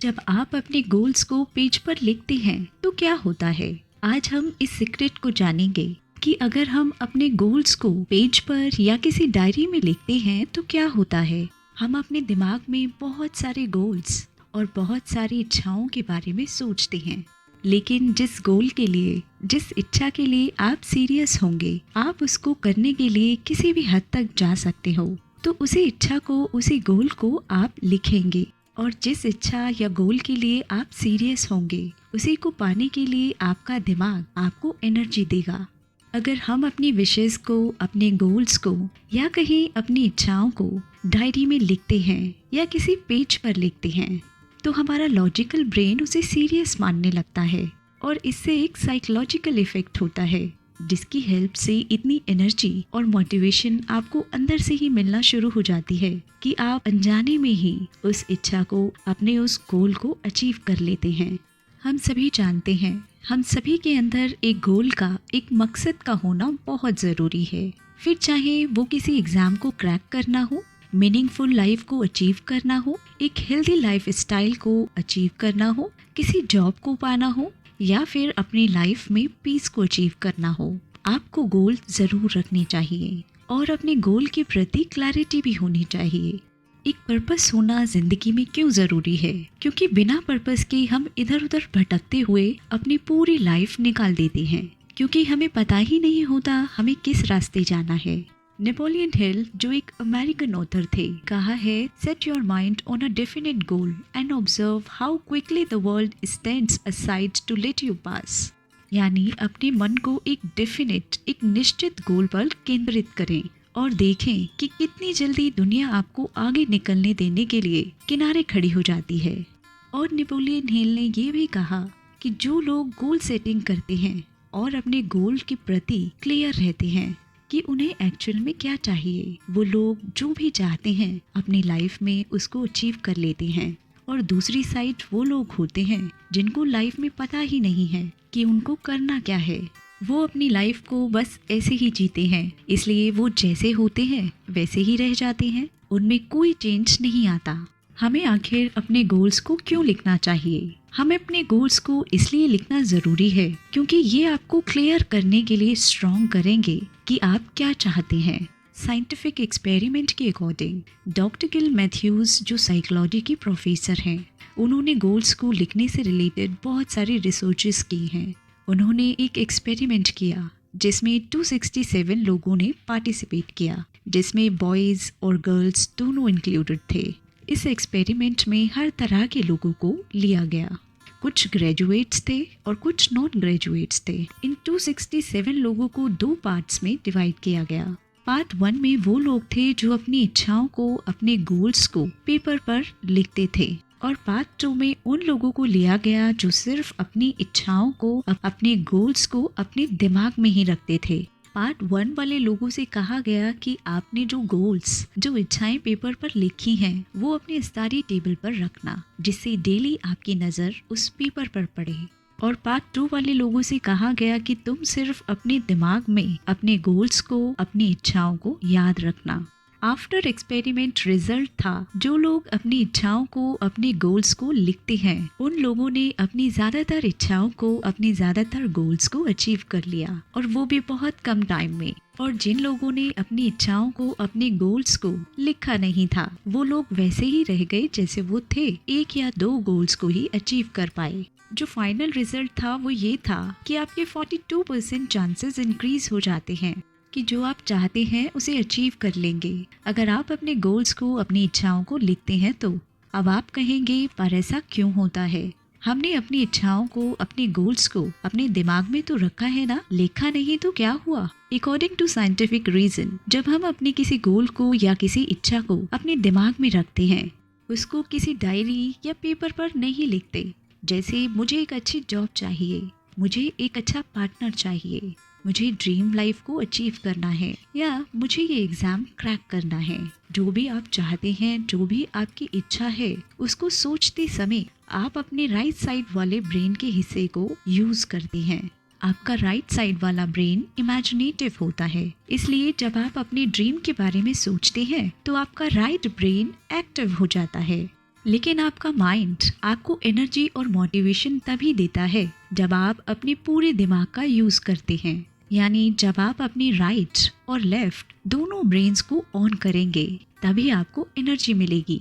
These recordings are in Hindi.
जब आप अपने गोल्स को पेज पर लिखते हैं तो क्या होता है? आज हम इस सीक्रेट को जानेंगे कि अगर हम अपने गोल्स को पेज पर या किसी डायरी में लिखते हैं तो क्या होता है। हम अपने दिमाग में बहुत सारे गोल्स और बहुत सारी इच्छाओं के बारे में सोचते हैं, लेकिन जिस गोल के लिए, जिस इच्छा के लिए आप सीरियस होंगे, आप उसको करने के लिए किसी भी हद तक जा सकते हो। तो उसी इच्छा को, उसी गोल को आप लिखेंगे, और जिस इच्छा या गोल के लिए आप सीरियस होंगे, उसी को पाने के लिए आपका दिमाग आपको एनर्जी देगा। अगर हम अपनी विशेस को, अपने गोल्स को या कहीं अपनी इच्छाओं को डायरी में लिखते हैं या किसी पेज पर लिखते हैं, तो हमारा लॉजिकल ब्रेन उसे सीरियस मानने लगता है और इससे एक साइकोलॉजिकल इफेक्ट होता है, जिसकी हेल्प से इतनी एनर्जी और मोटिवेशन आपको अंदर से ही मिलना शुरू हो जाती है कि आप अनजाने में ही उस इच्छा को, अपने उस गोल को अचीव कर लेते हैं। हम सभी जानते हैं, हम सभी के अंदर एक गोल का, एक मकसद का होना बहुत ज़रूरी है। फिर चाहे वो किसी एग्ज़ाम को क्रैक करना हो, मीनिंगफुल लाइफ को अचीव करना हो, एक हेल्दी लाइफ स्टाइल को अचीव करना हो, किसी जॉब को पाना हो, या फिर अपनी लाइफ में पीस को अचीव करना हो, आपको गोल ज़रूर रखने चाहिए और अपने गोल के प्रति क्लैरिटी भी होनी चाहिए। एक पर्पस होना ज़िंदगी में क्यों ज़रूरी है? क्योंकि बिना पर्पस के हम इधर उधर भटकते हुए अपनी पूरी लाइफ निकाल देते हैं, क्योंकि हमें पता ही नहीं होता हमें किस रास्ते जाना है। नेपोलियन हिल, जो एक अमेरिकन ऑथर थे, कहा है, set your mind on a definite goal and observe how quickly the world stands aside to let you pass. यानी अपने मन को एक डेफिनेट, एक निश्चित गोल पर केंद्रित करें और देखें कि कितनी जल्दी दुनिया आपको आगे निकलने देने के लिए किनारे खड़ी हो जाती है। और नेपोलियन हिल ने ये भी कहा कि जो लोग गोल सेटिंग करते हैं और अपने गोल के प्रति क्लियर रहते हैं कि उन्हें एक्चुअल में क्या चाहिए, वो लोग जो भी चाहते हैं अपनी लाइफ में उसको अचीव कर लेते हैं। और दूसरी साइड वो लोग होते हैं जिनको लाइफ में पता ही नहीं है कि उनको करना क्या है। वो अपनी लाइफ को बस ऐसे ही जीते हैं, इसलिए वो जैसे होते हैं वैसे ही रह जाते हैं, उनमें कोई चेंज नहीं आता। हमें आखिर अपने गोल्स को क्यों लिखना चाहिए? हमें अपने गोल्स को इसलिए लिखना ज़रूरी है क्योंकि ये आपको क्लियर करने के लिए स्ट्रॉन्ग करेंगे कि आप क्या चाहते हैं। साइंटिफिक एक्सपेरिमेंट के अकॉर्डिंग डॉक्टर गिल मैथ्यूज़, जो साइकोलॉजी की प्रोफेसर हैं, उन्होंने गोल्स को लिखने से रिलेटेड बहुत सारी रिसर्चेस की हैं। उन्होंने एक एक्सपेरिमेंट किया जिसमें 267 लोगों ने पार्टिसिपेट किया, जिसमें बॉयज़ और गर्ल्स दोनों इंक्लूडेड थे। इस एक्सपेरिमेंट में हर तरह के लोगों को लिया गया। कुछ ग्रेजुएट्स थे और कुछ नॉन ग्रेजुएट्स थे। इन 267 लोगों को दो पार्ट्स में डिवाइड किया गया। पार्ट 1 में वो लोग थे जो अपनी इच्छाओं को, अपने गोल्स को पेपर पर लिखते थे, और पार्ट 2 में उन लोगों को लिया गया जो सिर्फ अपनी इच्छाओं को, अपने गोल्स को अपने दिमाग में ही रखते थे। पार्ट 1 वाले लोगों से कहा गया कि आपने जो गोल्स, जो इच्छाएं पेपर पर लिखी हैं, वो अपने स्टडी टेबल पर रखना, जिससे डेली आपकी नज़र उस पेपर पर पड़े। और पार्ट 2 वाले लोगों से कहा गया कि तुम सिर्फ अपने दिमाग में अपने गोल्स को, अपनी इच्छाओं को याद रखना। आफ्टर एक्सपेरिमेंट रिजल्ट था, जो लोग अपनी इच्छाओं को, अपने गोल्स को लिखते हैं, उन लोगों ने अपनी ज़्यादातर इच्छाओं को, अपनी ज़्यादातर गोल्स को अचीव कर लिया, और वो भी बहुत कम टाइम में। और जिन लोगों ने अपनी इच्छाओं को, अपने गोल्स को लिखा नहीं था, वो लोग वैसे ही रह गए जैसे वो थे, एक या दो गोल्स को ही अचीव कर पाए। जो फाइनल रिजल्ट था वो ये था कि आपके 42% चांसेस इंक्रीज हो जाते हैं कि जो आप चाहते हैं उसे अचीव कर लेंगे अगर आप अपने गोल्स को, अपनी इच्छाओं को लिखते हैं तो। अब आप कहेंगे, पर ऐसा क्यों होता है? हमने अपनी इच्छाओं को, अपने गोल्स को अपने दिमाग में तो रखा है ना, लिखा नहीं तो क्या हुआ? अकॉर्डिंग टू साइंटिफिक रीजन, जब हम अपने किसी गोल को या किसी इच्छा को अपने दिमाग में रखते हैं, उसको किसी डायरी या पेपर पर नहीं लिखते। जैसे मुझे एक अच्छी जॉब चाहिए, मुझे एक अच्छा पार्टनर चाहिए, मुझे ड्रीम लाइफ को अचीव करना है, या मुझे ये एग्ज़ाम क्रैक करना है। जो भी आप चाहते हैं, जो भी आपकी इच्छा है, उसको सोचते समय आप अपने राइट साइड वाले ब्रेन के हिस्से को यूज़ करते हैं। आपका राइट साइड वाला ब्रेन इमेजिनेटिव होता है, इसलिए जब आप अपने ड्रीम के बारे में सोचते हैं तो आपका राइट ब्रेन एक्टिव हो जाता है। लेकिन आपका माइंड आपको एनर्जी और मोटिवेशन तभी देता है जब आप अपने पूरे दिमाग का यूज़ करते हैं। यानी जब आप अपनी राइट और लेफ्ट दोनों ब्रेन्स को ऑन करेंगे तभी आपको एनर्जी मिलेगी।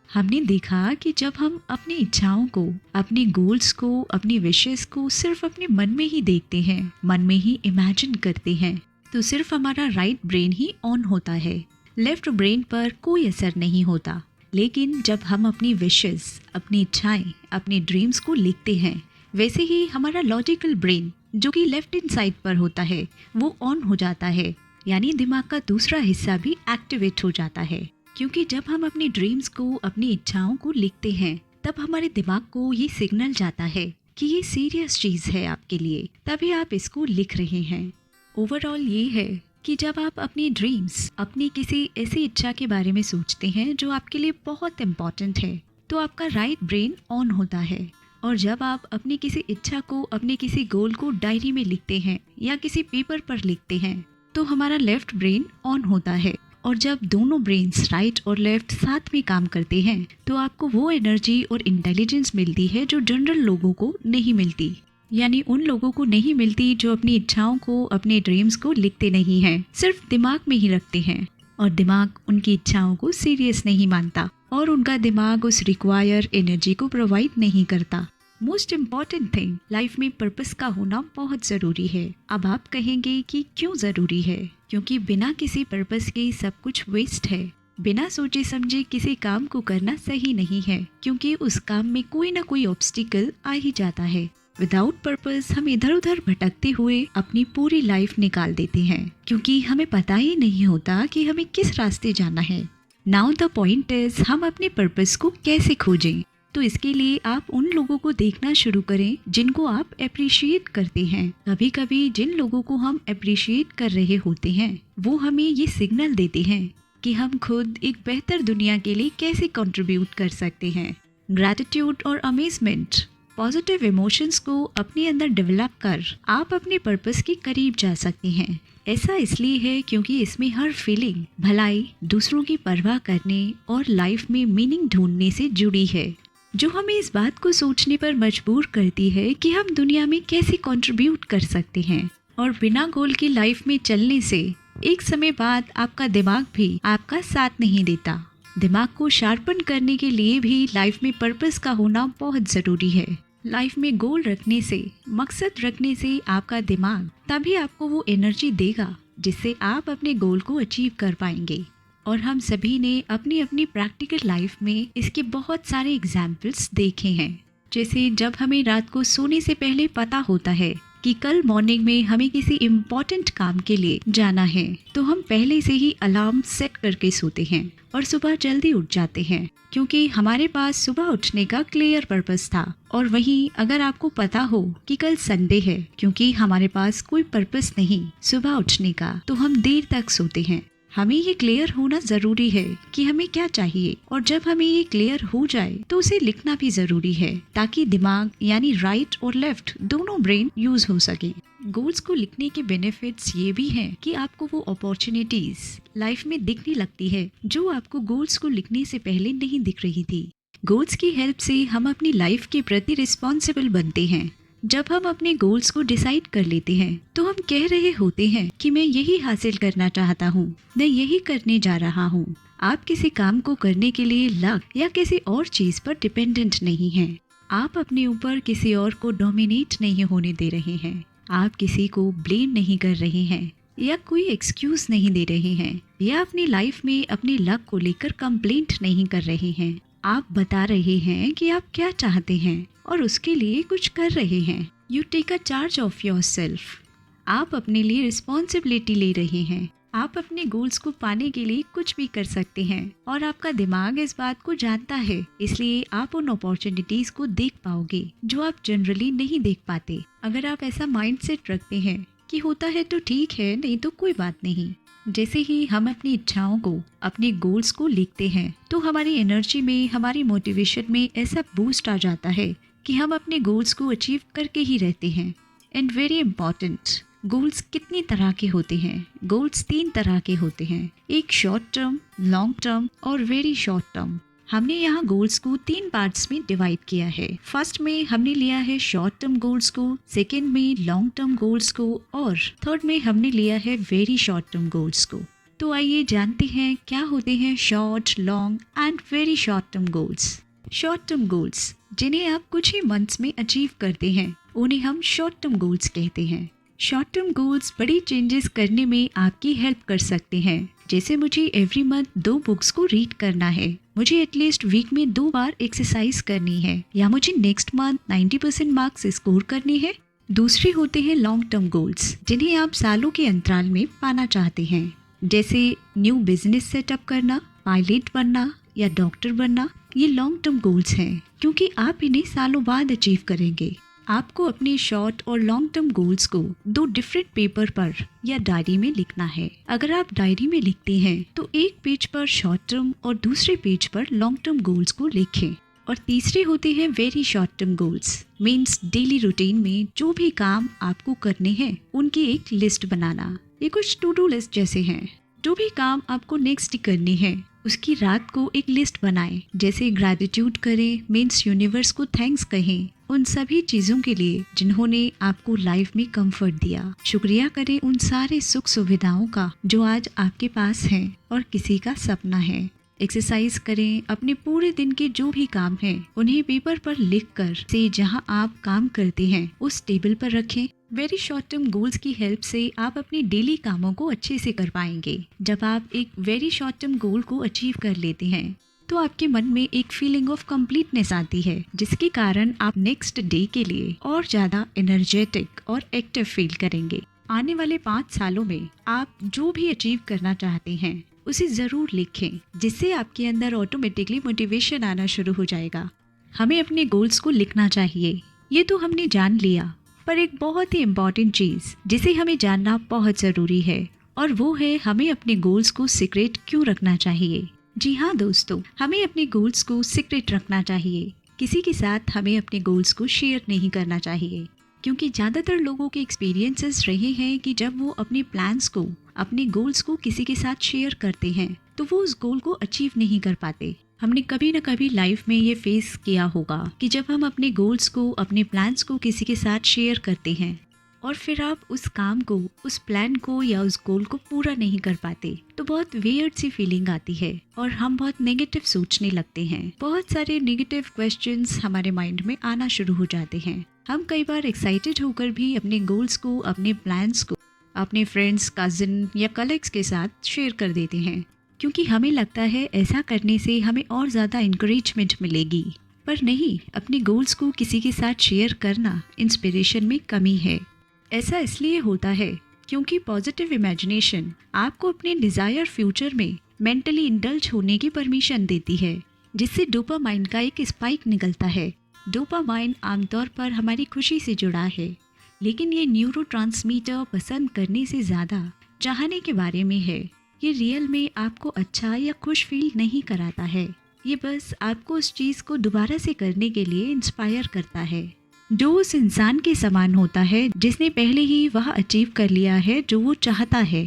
हमने देखा कि जब हम अपनी इच्छाओं को, अपने गोल्स को, अपनी विशेस को सिर्फ अपने मन में ही देखते हैं, मन में ही इमेजिन करते हैं, तो सिर्फ हमारा राइट ब्रेन ही ऑन होता है, लेफ्ट ब्रेन पर कोई असर नहीं होता। लेकिन जब हम अपनी विशेस, अपनी इच्छाएं, अपने ड्रीम्स को लिखते हैं, वैसे ही हमारा लॉजिकल ब्रेन जो कि लेफ्ट हैंड साइड पर होता है वो ऑन हो जाता है। यानी दिमाग का दूसरा हिस्सा भी एक्टिवेट हो जाता है। क्योंकि जब हम अपनी ड्रीम्स को, अपनी इच्छाओं को लिखते हैं तब हमारे दिमाग को ये सिग्नल जाता है कि ये सीरियस चीज़ है आपके लिए, तभी आप इसको लिख रहे हैं। ओवरऑल ये है कि जब आप अपनी ड्रीम्स, अपनी किसी ऐसी इच्छा के बारे में सोचते हैं जो आपके लिए बहुत इम्पॉर्टेंट है, तो आपका राइट ब्रेन ऑन होता है। और जब आप अपनी किसी इच्छा को, अपने किसी गोल को डायरी में लिखते हैं या किसी पेपर पर लिखते हैं तो हमारा लेफ्ट ब्रेन ऑन होता है। और जब दोनों ब्रेन्स राइट और लेफ्ट साथ में काम करते हैं तो आपको वो एनर्जी और इंटेलिजेंस मिलती है जो जनरल लोगों को नहीं मिलती। यानी उन लोगों को नहीं मिलती जो अपनी इच्छाओं को, अपने ड्रीम्स को लिखते नहीं हैं, सिर्फ दिमाग में ही रखते हैं। और दिमाग उनकी इच्छाओं को सीरियस नहीं मानता और उनका दिमाग उस रिक्वायर एनर्जी को प्रोवाइड नहीं करता। मोस्ट इम्पॉर्टेंट थिंग, लाइफ में पर्पस का होना बहुत ज़रूरी है। अब आप कहेंगे कि क्यों ज़रूरी है? क्योंकि बिना किसी पर्पस के सब कुछ वेस्ट है। बिना सोचे समझे किसी काम को करना सही नहीं है, क्योंकि उस काम में कोई ना कोई ऑब्स्टिकल आ ही जाता है। विदाउट पर्पस हम इधर उधर भटकते हुए अपनी पूरी लाइफ निकाल देते हैं, क्योंकि हमें पता ही नहीं होता कि हमें किस रास्ते जाना है। नाउ द पॉइंट इज, हम अपने पर्पस को कैसे खोजें? तो इसके लिए आप उन लोगों को देखना शुरू करें जिनको आप अप्रिशिएट करते हैं। कभी कभी जिन लोगों को हम अप्रिशिएट कर रहे होते हैं वो हमें ये सिग्नल देते हैं कि हम खुद एक बेहतर दुनिया के लिए कैसे कंट्रीब्यूट कर सकते हैं। ग्रैटिट्यूड और अमेजमेंट, पॉजिटिव इमोशंस को अपने अंदर डेवलप कर आप अपने पर्पस के करीब जा सकते हैं। ऐसा इसलिए है क्योंकि इसमें हर फीलिंग भलाई, दूसरों की परवाह करने और लाइफ में मीनिंग ढूंढने से जुड़ी है, जो हमें इस बात को सोचने पर मजबूर करती है कि हम दुनिया में कैसे कंट्रीब्यूट कर सकते हैं। और बिना गोल की लाइफ में चलने से एक समय बाद आपका दिमाग भी आपका साथ नहीं देता। दिमाग को शार्पन करने के लिए भी लाइफ में पर्पस का होना बहुत ज़रूरी है। लाइफ में गोल रखने से, मकसद रखने से आपका दिमाग तभी आपको वो एनर्जी देगा जिससे आप अपने गोल को अचीव कर पाएंगे। और हम सभी ने अपनी अपनी प्रैक्टिकल लाइफ में इसके बहुत सारे एग्जाम्पल्स देखे हैं। जैसे जब हमें रात को सोने से पहले पता होता है कि कल मॉर्निंग में हमें किसी इम्पोर्टेंट काम के लिए जाना है, तो हम पहले से ही अलार्म सेट करके सोते हैं और सुबह जल्दी उठ जाते हैं, क्योंकि हमारे पास सुबह उठने का क्लियर पर्पस था। और वहीं अगर आपको पता हो कि कल संडे है, क्योंकि हमारे पास कोई पर्पस नहीं सुबह उठने का, तो हम देर तक सोते हैं। हमें ये क्लियर होना ज़रूरी है कि हमें क्या चाहिए, और जब हमें ये क्लियर हो जाए तो उसे लिखना भी ज़रूरी है, ताकि दिमाग यानी राइट और लेफ्ट दोनों ब्रेन यूज़ हो सके। गोल्स को लिखने के बेनिफिट्स ये भी हैं कि आपको वो अपॉर्चुनिटीज लाइफ में दिखने लगती है जो आपको गोल्स को लिखने से पहले नहीं दिख रही थी। गोल्स की हेल्प से हम अपनी लाइफ के प्रति रिस्पॉन्सिबल बनते हैं। जब हम अपने गोल्स को डिसाइड कर लेते हैं तो हम कह रहे होते हैं कि मैं यही हासिल करना चाहता हूँ, मैं यही करने जा रहा हूँ। आप किसी काम को करने के लिए लक या किसी और चीज पर डिपेंडेंट नहीं हैं। आप अपने ऊपर किसी और को डोमिनेट नहीं होने दे रहे हैं। आप किसी को ब्लेम नहीं कर रहे हैं या कोई एक्सक्यूज नहीं दे रहे हैं, या अपनी लाइफ में अपने लक को लेकर कंप्लेंट नहीं कर रहे हैं। आप बता रहे हैं कि आप क्या चाहते हैं और उसके लिए कुछ कर रहे हैं। You take a charge of yourself. आप अपने लिए रिस्पॉन्सिबिलिटी ले रहे हैं। आप अपने गोल्स को पाने के लिए कुछ भी कर सकते हैं और आपका दिमाग इस बात को जानता है, इसलिए आप उन अपॉर्चुनिटीज को देख पाओगे जो आप जनरली नहीं देख पाते। अगर आप ऐसा माइंडसेट रखते हैं कि होता है तो ठीक है, नहीं तो कोई बात नहीं। जैसे ही हम अपनी इच्छाओं को, अपने गोल्स को लिखते हैं तो हमारी एनर्जी में, हमारी मोटिवेशन में ऐसा बूस्ट आ जाता है कि हम अपने गोल्स को अचीव करके ही रहते हैं। एंड वेरी इंपॉर्टेंट, गोल्स कितनी तरह के होते हैं? गोल्स 3 तरह के होते हैं, एक शॉर्ट टर्म, लॉन्ग टर्म और वेरी शॉर्ट टर्म। हमने यहाँ गोल्स को 3 पार्ट्स में डिवाइड किया है। फर्स्ट में हमने लिया है शॉर्ट टर्म गोल्स को, सेकेंड में लॉन्ग टर्म गोल्स को और थर्ड में हमने लिया है वेरी शॉर्ट टर्म गोल्स को। तो आइए जानते हैं क्या होते हैं short, long and very short term goals. Short term goals जिन्हें आप कुछ ही मंथ्स में अचीव करते हैं उन्हें हम शॉर्ट टर्म गोल्स कहते हैं। शॉर्ट टर्म गोल्स बड़ी चेंजेस करने में आपकी हेल्प कर सकते हैं। जैसे मुझे एवरी मंथ 2 बुक्स को रीड करना है, मुझे एटलीस्ट वीक में 2 बार एक्सरसाइज करनी है, या मुझे नेक्स्ट मंथ 90% मार्क्स स्कोर करने हैं। दूसरे होते हैं लॉन्ग टर्म गोल्स जिन्हें आप सालों के अंतराल में पाना चाहते हैं, जैसे न्यू बिजनेस सेटअप करना, पायलट बनना या डॉक्टर बनना। ये लॉन्ग टर्म गोल्स हैं क्योंकि आप इन्हें सालों बाद अचीव करेंगे। आपको अपने शॉर्ट और लॉन्ग टर्म गोल्स को 2 डिफरेंट पेपर पर या डायरी में लिखना है। अगर आप डायरी में लिखते हैं तो एक पेज पर शॉर्ट टर्म और दूसरे पेज पर लॉन्ग टर्म गोल्स को लिखें। और तीसरे होते हैं very short term goals, means daily routine में जो भी काम आपको करने हैं उनकी एक लिस्ट बनाना। ये कुछ टू डू लिस्ट जैसे हैं। जो भी काम आपको नेक्स्ट करने हैं उसकी रात को एक लिस्ट बनाएं, जैसे ग्रैटिट्यूड करें, मीन्स यूनिवर्स को थैंक्स कहें उन सभी चीज़ों के लिए जिन्होंने आपको लाइफ में कंफर्ट दिया। शुक्रिया करें उन सारे सुख सुविधाओं का जो आज आपके पास हैं और किसी का सपना है। एक्सरसाइज करें, अपने पूरे दिन के जो भी काम हैं उन्हें पेपर पर लिखकर से जहां आप काम करते हैं उस टेबल पर रखें। वेरी शॉर्ट टर्म गोल्स की हेल्प से आप अपने डेली कामों को अच्छे से कर पाएंगे। जब आप एक वेरी शॉर्ट टर्म गोल को अचीव कर लेते हैं तो आपके मन में एक फीलिंग ऑफ कंप्लीटनेस आती है, जिसके कारण आप नेक्स्ट डे के लिए और ज़्यादा एनर्जेटिक और एक्टिव फील करेंगे। आने वाले 5 सालों में आप जो भी अचीव करना चाहते हैं उसे ज़रूर लिखें, जिससे आपके अंदर ऑटोमेटिकली मोटिवेशन आना शुरू हो जाएगा। हमें अपने गोल्स को लिखना चाहिए, ये तो हमने जान लिया, पर एक बहुत ही इम्पॉर्टेंट चीज़ जिसे हमें जानना बहुत ज़रूरी है और वो है हमें अपने गोल्स को सीक्रेट क्यों रखना चाहिए। जी हाँ दोस्तों, हमें अपने गोल्स को सीक्रेट रखना चाहिए। किसी के साथ हमें अपने गोल्स को शेयर नहीं करना चाहिए, क्योंकि ज़्यादातर लोगों के एक्सपीरियंसेस रहे हैं कि जब वो अपने प्लान्स को, अपने गोल्स को किसी के साथ शेयर करते हैं तो वो उस गोल को अचीव नहीं कर पाते। हमने कभी न कभी लाइफ में ये फेस किया होगा कि जब हम अपने गोल्स को, अपने प्लान्स को किसी के साथ शेयर करते हैं और फिर आप उस काम को, उस प्लान को या उस गोल को पूरा नहीं कर पाते तो बहुत वियर्ड सी फीलिंग आती है और हम बहुत नेगेटिव सोचने लगते हैं। बहुत सारे नेगेटिव क्वेश्चंस हमारे माइंड में आना शुरू हो जाते हैं। हम कई बार एक्साइटेड होकर भी अपने गोल्स को, अपने प्लान्स को अपने फ्रेंड्स, कजिन या कलीग्स के साथ शेयर कर देते हैं, क्योंकि हमें लगता है ऐसा करने से हमें और ज़्यादा इंकरेजमेंट मिलेगी। पर नहीं, अपने गोल्स को किसी के साथ शेयर करना इंस्पिरेशन में कमी है। ऐसा इसलिए होता है क्योंकि पॉजिटिव इमेजिनेशन आपको अपने डिज़ायर फ्यूचर में मेंटली इंडल्ज होने की परमिशन देती है, जिससे डोपामाइन का एक स्पाइक निकलता है। डोपामाइन आमतौर पर हमारी खुशी से जुड़ा है, लेकिन ये न्यूरोट्रांसमीटर पसंद करने से ज़्यादा चाहने के बारे में है। ये रियल में आपको अच्छा या खुश फील नहीं कराता है, ये बस आपको उस चीज़ को दोबारा से करने के लिए इंस्पायर करता है जो उस इंसान के समान होता है जिसने पहले ही वह अचीव कर लिया है जो वो चाहता है।